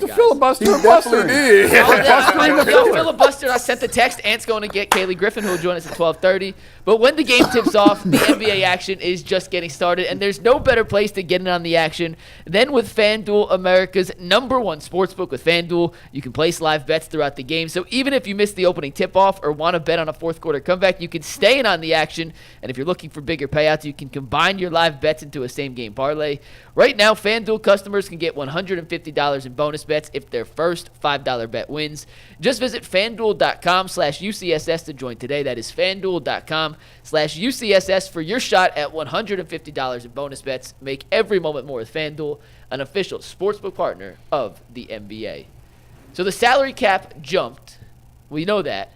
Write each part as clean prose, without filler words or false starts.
The filibuster. He definitely did. I filibustered. I sent the text. Ant's going to get Kaylee Griffin, who will join us at 12:30. But when the game tips off, the NBA action is just getting started, and there's no better place to get in on the action than with FanDuel, America's #1 sportsbook. With FanDuel, you can place live bets throughout the game. So even if you miss the opening tip-off or want to bet on a fourth-quarter comeback, you can stay in on the action. And if you're looking for bigger payouts, you can combine your live bets into a same-game parlay. Right now, FanDuel customers can get $150 in bonus bets if their first $5 bet wins. Just visit FanDuel.com/UCSS to join today. That is FanDuel.com/UCSS for your shot at $150 in bonus bets. Make every moment more with FanDuel, an official sportsbook partner of the NBA. So the salary cap jumped. We know that.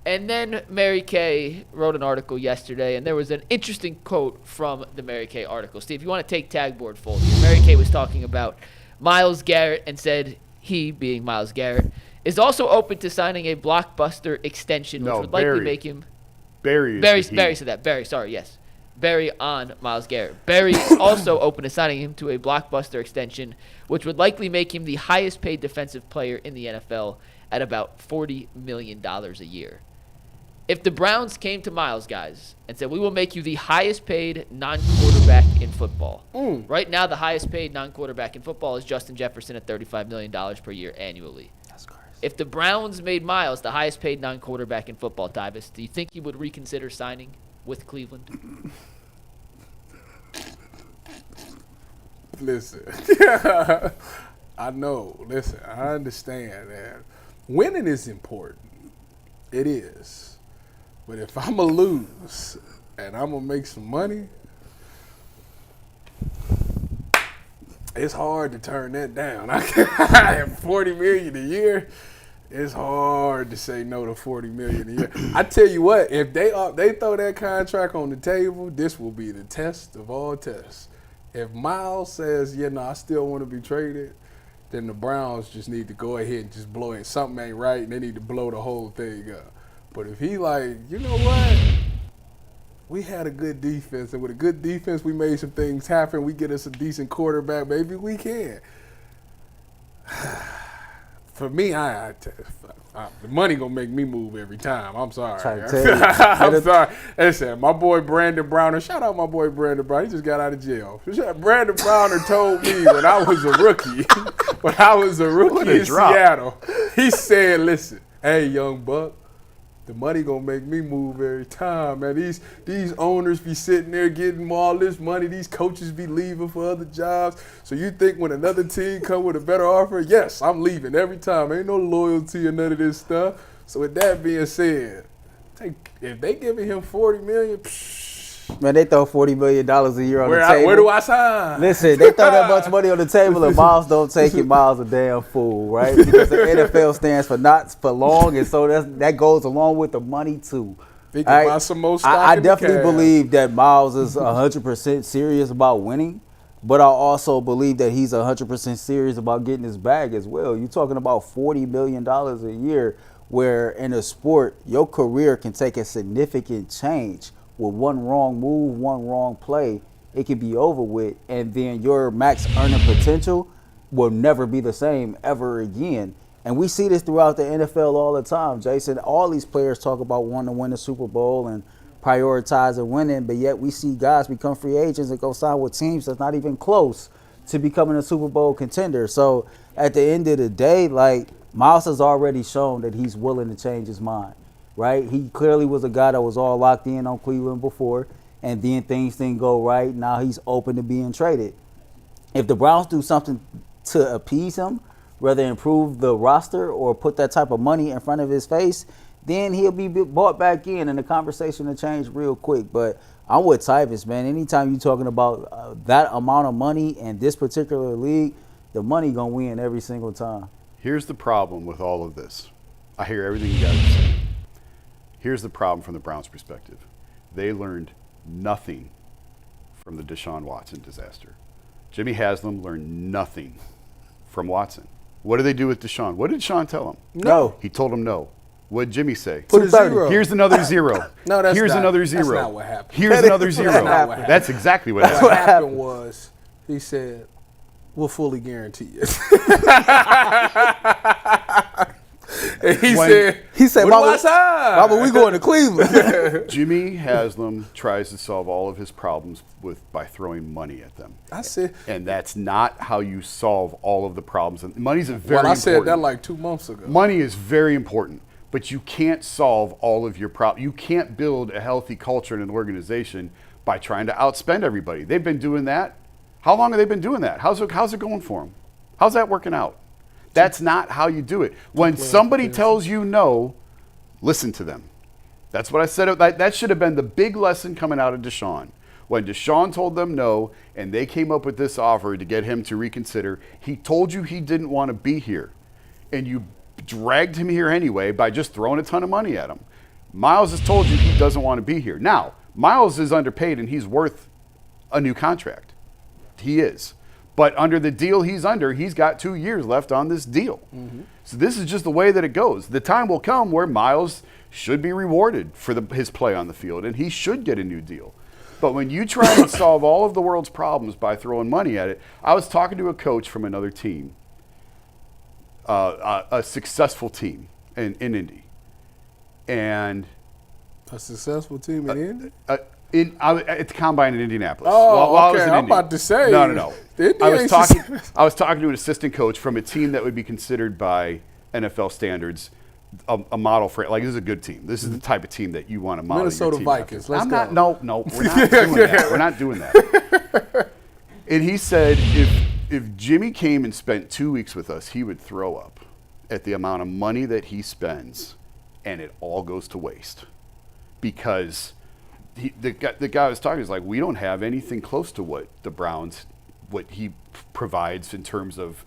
And then Mary Kay wrote an article yesterday, and there was an interesting quote from the Mary Kay article. Steve, if you want to take tagboard full, Mary Kay was talking about Myles Garrett and said he, being Myles Garrett, is also open to signing a blockbuster extension, which would likely make him – Barry said that. Barry, sorry, yes. Barry on Myles Garrett. Barry also open to signing him to a blockbuster extension, which would likely make him the highest paid defensive player in the NFL at about $40 million a year. If the Browns came to Myles, guys, and said, we will make you the highest paid non-quarterback in football. Right now, the highest paid non-quarterback in football is Justin Jefferson at $35 million per year annually. That's crazy. If the Browns made Myles the highest paid non-quarterback in football, Tyvis, do you think he would reconsider signing with Cleveland? Listen, I know. Listen, I understand that winning is important. It is. But if I'm going to lose and I'm going to make some money, it's hard to turn that down. I have $40 million a year. It's hard to say no to $40 million a year. I tell you what, if they throw that contract on the table, this will be the test of all tests. If Myles says, I still want to be traded, then the Browns just need to go ahead and just blow it. Something ain't right, and they need to blow the whole thing up. But if he like, you know what? We had a good defense, and with a good defense, we made some things happen. We get us a decent quarterback. Maybe we can. For me, the money gonna make me move every time. I'm sorry. I'm sorry. Listen, my boy Brandon Browner. Shout out my boy Brandon Browner. He just got out of jail. Brandon Browner told me when I was a rookie, in Seattle, he said, "Listen, hey, young buck. The money gonna make me move every time, man. These owners be sitting there getting all this money. These coaches be leaving for other jobs. So you think when another team come with a better offer, yes, I'm leaving every time. Ain't no loyalty or none of this stuff. So with that being said, if they giving him $40 million, man, they throw $40 million a year on the table. Where do I sign? Listen, they throw that much money on the table and Myles don't take it. Myles a damn fool, right? Because the NFL stands for not for long, and so that goes along with the money too. Buy some more stock I definitely believe that Myles is 100% serious about winning, but I also believe that he's 100% serious about getting his bag as well. You're talking about $40 million a year, where in a sport, your career can take a significant change. With one wrong move, one wrong play, it can be over with, and then your max earning potential will never be the same ever again. And we see this throughout the NFL all the time, Jason. All these players talk about wanting to win the Super Bowl and prioritizing winning, but yet we see guys become free agents and go sign with teams that's not even close to becoming a Super Bowl contender. So at the end of the day, Myles has already shown that he's willing to change his mind. Right? He clearly was a guy that was all locked in on Cleveland before, and then things didn't go right. Now he's open to being traded. If the Browns do something to appease him, whether improve the roster or put that type of money in front of his face, then he'll be brought back in, and the conversation will change real quick. But I'm with Tyvis, man. Anytime you're talking about that amount of money in this particular league, the money going to win every single time. Here's the problem with all of this. I hear everything you guys are saying. Here's the problem from the Browns' perspective. They learned nothing from the Deshaun Watson disaster. Jimmy Haslam learned nothing from Watson. What did they do with Deshaun? What did Deshaun tell him? No. He told him no. What did Jimmy say? Put a zero. Here's another zero. No, that's Here's not, another zero. That's not what happened. Here's another zero. That's not what happened. That's exactly what happened. What happened was he said, We'll fully guarantee it. And he said, Mama, we going to Cleveland. Jimmy Haslam tries to solve all of his problems by throwing money at them. I said, and that's not how you solve all of the problems. And money's very important. I said that like 2 months ago. Money is very important, but you can't solve all of your problems. You can't build a healthy culture in an organization by trying to outspend everybody. They've been doing that. How long have they been doing that? How's it going for them? How's that working out? That's not how you do it. When somebody tells you no, listen to them. That's what I said. That should have been the big lesson coming out of Deshaun. When Deshaun told them no, and they came up with this offer to get him to reconsider, he told you he didn't want to be here. And you dragged him here anyway by just throwing a ton of money at him. Myles has told you he doesn't want to be here. Now, Myles is underpaid and he's worth a new contract. He is. But under the deal he's under, he's got 2 years left on this deal. Mm-hmm. So this is just the way that it goes. The time will come where Myles should be rewarded for his play on the field, and he should get a new deal. But when you try and solve all of the world's problems by throwing money at it, I was talking to a coach from another team, a successful team in Indy. And a successful team in Indy? At the combine in Indianapolis. Oh, while okay. I was in I'm Indy. about to say. No. I was talking to an assistant coach from a team that would be considered by NFL standards a model for it. Like, this is a good team. This is the type of team that you want to model. Minnesota your team Vikings. after. Let's go. No, we're not doing that. We're not doing that. And he said if Jimmy came and spent 2 weeks with us, he would throw up at the amount of money that he spends, and it all goes to waste because. The guy I was talking to is like, we don't have anything close to what the Browns, what he provides in terms of,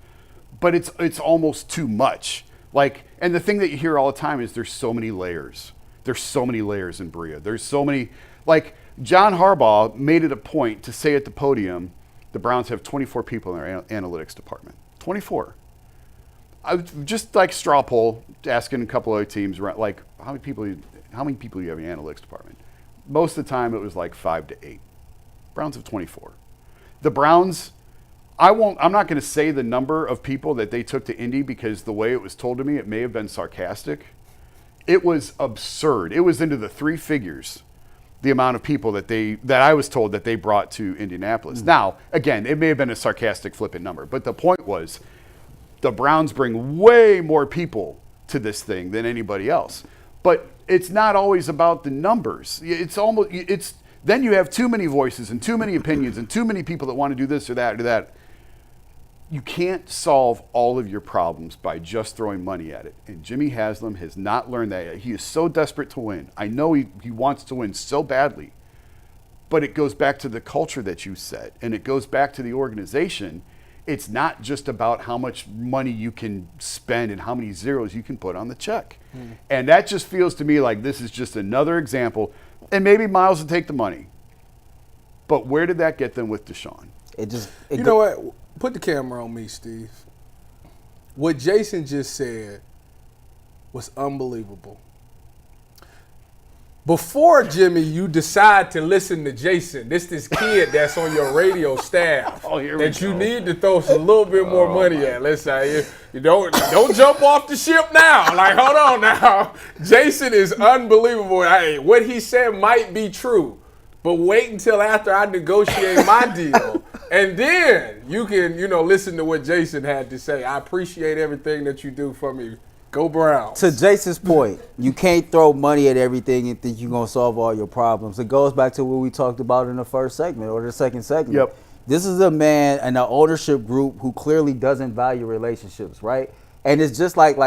but it's almost too much. Like, and the thing that you hear all the time is there's so many layers. There's so many layers in Bria. There's so many, like John Harbaugh made it a point to say at the podium, the Browns have 24 people in their analytics department. 24. I was just like straw poll, asking a couple other teams, like, how many people do you have in your analytics department? Most of the time, it was like 5 to 8. Browns have 24. The Browns, I'm not going to say the number of people that they took to Indy because the way it was told to me, it may have been sarcastic. It was absurd. It was into the 3 figures, the amount of people that I was told that they brought to Indianapolis. Mm-hmm. Now, again, it may have been a sarcastic, flippant number, but the point was the Browns bring way more people to this thing than anybody else. But it's not always about the numbers. Then you have too many voices and too many opinions and too many people that want to do this or that or that. You can't solve all of your problems by just throwing money at it. And Jimmy Haslam has not learned that yet. He is so desperate to win. I know he wants to win so badly. But it goes back to the culture that you set, and it goes back to the organization. It's not just about how much money you can spend and how many zeros you can put on the check. Mm. And that just feels to me like this is just another example. And maybe Myles will take the money. But where did that get them with Deshaun? You know what? Put the camera on me, Steve. What Jason just said was unbelievable. Before, Jimmy, you decide to listen to Jason, this kid that's on your radio staff that you need to throw a little bit more money at. Let's say you don't jump off the ship now. Like, hold on now. Jason is unbelievable. What he said might be true, but wait until after I negotiate my deal, and then you can, listen to what Jason had to say. I appreciate everything that you do for me. Go Browns. To Jason's point, you can't throw money at everything and think you're going to solve all your problems. It goes back to what we talked about in the first segment or the second segment. Yep. This is a man and an ownership group who clearly doesn't value relationships, right? And it's just like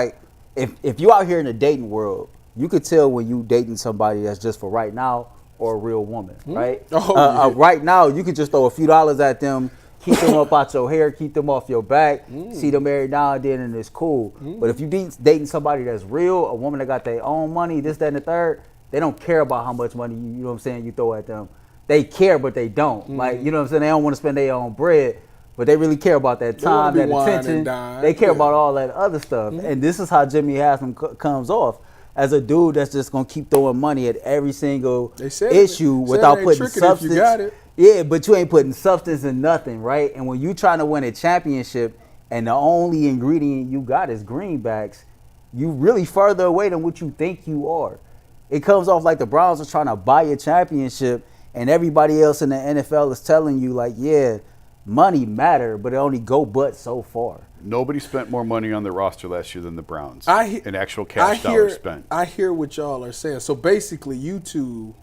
if you out here in the dating world, you could tell when you dating somebody that's just for right now or a real woman, right? Yeah. Right now, you could just throw a few dollars at them, keep them up out your hair, keep them off your back, see them every now and then, and it's cool. But if you dating somebody that's real, a woman that got their own money, this, that, and the third, they don't care about how much money, you know what I'm saying, you throw at them. They care, but they don't. Like, you know what I'm saying, they don't want to spend their own bread, but they really care about that time, that attention. They care about all that other stuff. And this is how Jimmy Haslam comes off. As a dude that's just going to keep throwing money at every single issue without putting substance. Yeah, but you ain't putting substance in nothing, right? And when you trying to win a championship and the only ingredient you got is greenbacks, you really further away than what you think you are. It comes off like the Browns are trying to buy a championship and everybody else in the NFL is telling you, like, yeah, money matter, but it only go but so far. Nobody spent more money on their roster last year than the Browns. In actual cash dollars spent. I hear what y'all are saying. So basically, you two,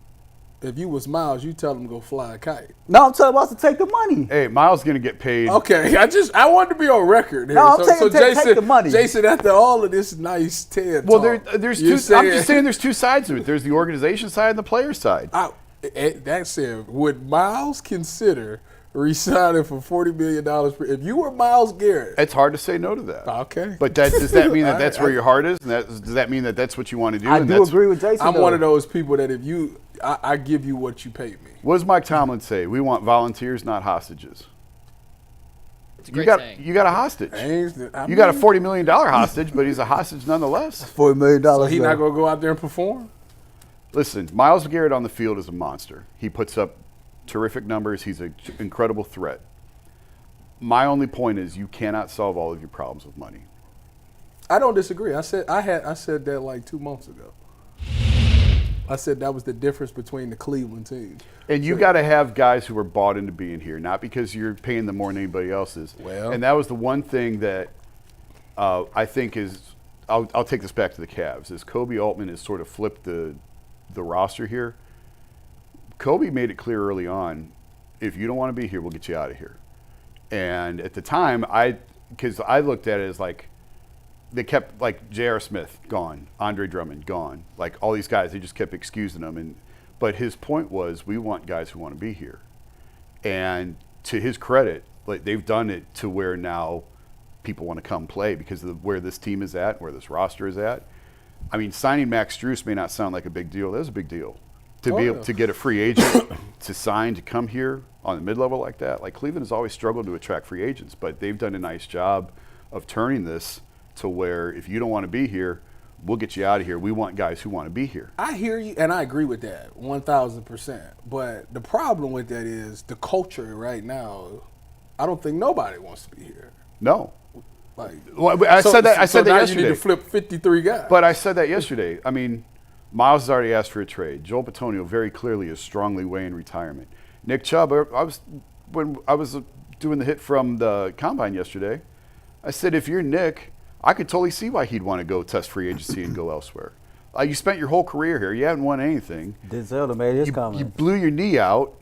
if you was Myles, you tell him to go fly a kite. No, I'm telling Myles to take the money. Hey, Myles going to get paid. Okay, I wanted to be on record here. No, I'm take the money. Jason, after all of this nice TED Well, talk, there's two. I'm just saying there's two sides to it. There's the organization side and the player side. That said, would Myles consider resigning for $40 million if you were Myles Garrett? It's hard to say no to that. Okay. But does that mean that that's where your heart is? And does that mean that that's what you want to do? I do agree with Jason. I'm one of those people that if you, I give you what you paid me. What does Mike Tomlin say? We want volunteers, not hostages. It's a great saying. You got a hostage. You got a $40 million hostage, but he's a hostage nonetheless. $40 million. So he's not going to go out there and perform? Listen, Myles Garrett on the field is a monster. He puts up terrific numbers. He's an incredible threat. My only point is you cannot solve all of your problems with money. I don't disagree. I said that like 2 months ago. I said that was the difference between the Cleveland team. And you got to have guys who are bought into being here, not because you're paying them more than anybody else is. Well, and that was the one thing that I think is I'll take this back to the Cavs. Is Kobe Altman has sort of flipped the roster here. Kobe made it clear early on, if you don't want to be here, we'll get you out of here. And at the time, because I looked at it as like, they kept, like, J.R. Smith, gone. Andre Drummond, gone. Like, all these guys, they just kept excusing them. But his point was, we want guys who want to be here. And to his credit, like, they've done it to where now people want to come play because of where this team is at, where this roster is at. I mean, signing Max Strus may not sound like a big deal. That was a big deal. To be able to get a free agent to sign to come here on the mid-level like that. Like, Cleveland has always struggled to attract free agents, but they've done a nice job of turning this to where if you don't want to be here, we'll get you out of here. We want guys who want to be here. I hear you, and I agree with that 1,000%. But the problem with that is the culture right now, I don't think nobody wants to be here. No. Like, I said that yesterday. You need to flip 53 guys. But I said that yesterday. I mean, Myles has already asked for a trade. Joel Bitonio very clearly is strongly weighing retirement. Nick Chubb, when I was doing the hit from the Combine yesterday, I said, if you're Nick, I could totally see why he'd want to go test free agency and go elsewhere. You spent your whole career here. You haven't won anything. Denzel made his comment. You blew your knee out,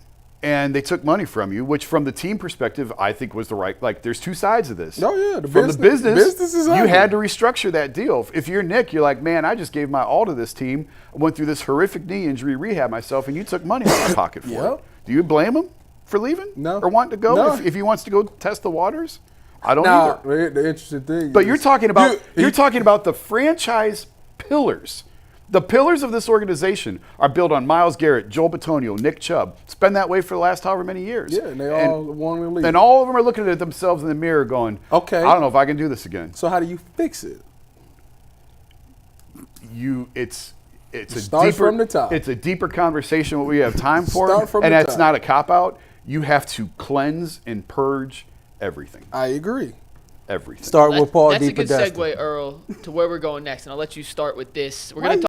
and they took money from you, which from the team perspective, I think was the right. Like, there's two sides of this. Oh, yeah. From the business is you had to restructure that deal. If you're Nick, you're like, man, I just gave my all to this team. I went through this horrific knee injury, rehab myself, and you took money out of my pocket for it. Do you blame him for leaving? No. Or wanting to go? No. If he wants to go test the waters? I don't either. The interesting thing But is, you're talking about the franchise pillars. The pillars of this organization are built on Myles Garrett, Joel Bitonio, Nick Chubb. It's been that way for the last however many years. Yeah, and they all want to leave. And all of them are looking at themselves in the mirror going, okay, I don't know if I can do this again. So how do you fix it? It's Start from the top. It's a deeper conversation what we have time for. Start from and the that's top. not a cop-out. You have to cleanse and purge everything. I agree. Everything. Start with Paul D. That's a good segue, Earl, to where we're going next. And I'll let you start with this. We're going to talk